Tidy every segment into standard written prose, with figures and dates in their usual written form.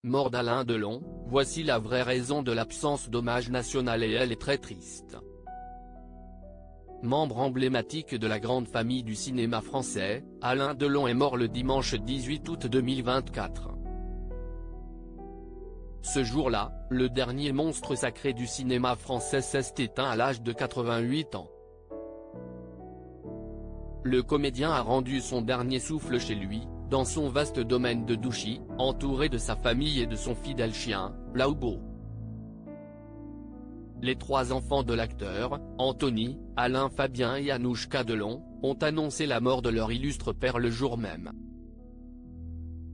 Mort d'Alain Delon, voici la vraie raison de l'absence d'hommage national et elle est très triste. Membre emblématique de la grande famille du cinéma français, Alain Delon est mort le dimanche 18 août 2024. Ce jour-là, le dernier monstre sacré du cinéma français s'est éteint à l'âge de 88 ans. Le comédien a rendu son dernier souffle chez lui, dans son vaste domaine de Douchy, entouré de sa famille et de son fidèle chien, Laoubo. Les trois enfants de l'acteur, Anthony, Alain Fabien et Anouchka Delon, ont annoncé la mort de leur illustre père le jour même.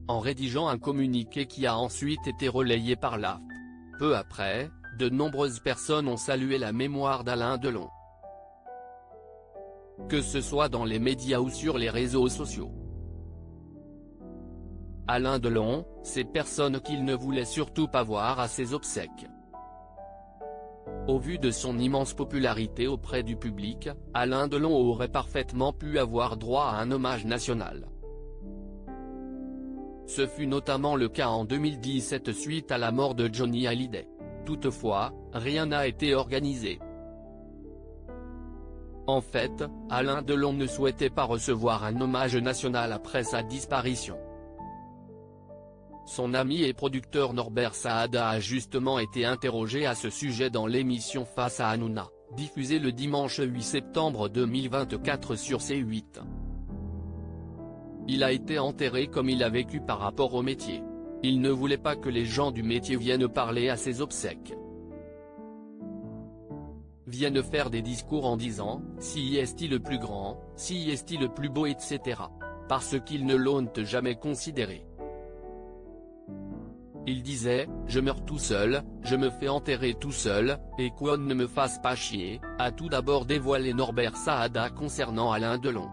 En rédigeant un communiqué qui a ensuite été relayé par l'AFP. Peu après, de nombreuses personnes ont salué la mémoire d'Alain Delon. Que ce soit dans les médias ou sur les réseaux sociaux. Alain Delon, ces personnes qu'il ne voulait surtout pas voir à ses obsèques. Au vu de son immense popularité auprès du public, Alain Delon aurait parfaitement pu avoir droit à un hommage national. Ce fut notamment le cas en 2017 suite à la mort de Johnny Hallyday. Toutefois, rien n'a été organisé. En fait, Alain Delon ne souhaitait pas recevoir un hommage national après sa disparition. Son ami et producteur Norbert Saada a justement été interrogé à ce sujet dans l'émission Face à Hanouna, diffusée le dimanche 8 septembre 2024 sur C8. Il a été enterré comme il a vécu par rapport au métier. Il ne voulait pas que les gens du métier viennent parler à ses obsèques. Viennent faire des discours en disant « Si est-il le plus grand, si est-il le plus beau etc. » parce qu'ils ne l'ont jamais considéré. Il disait « Je meurs tout seul, je me fais enterrer tout seul, et qu'on ne me fasse pas chier », a tout d'abord dévoilé Norbert Saada concernant Alain Delon.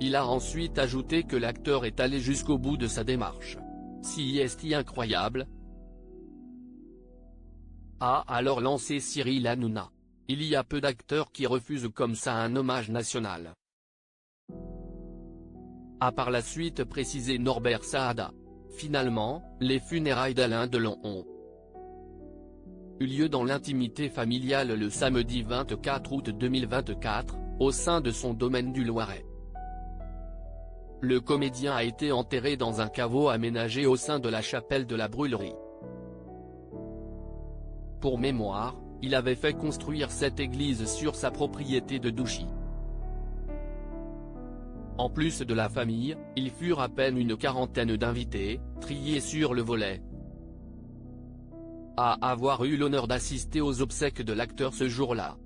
Il a ensuite ajouté que l'acteur est allé jusqu'au bout de sa démarche. Si est-il incroyable ? A alors lancé Cyril Hanouna. Il y a peu d'acteurs qui refusent comme ça un hommage national. A par la suite précisé Norbert Saada. Finalement, les funérailles d'Alain Delon ont eu lieu dans l'intimité familiale le samedi 24 août 2024, au sein de son domaine du Loiret. Le comédien a été enterré dans un caveau aménagé au sein de la chapelle de la Brûlerie. Pour mémoire, il avait fait construire cette église sur sa propriété de Douchy. En plus de la famille, ils furent à peine une quarantaine d'invités, triés sur le volet. À avoir eu l'honneur d'assister aux obsèques de l'acteur ce jour-là.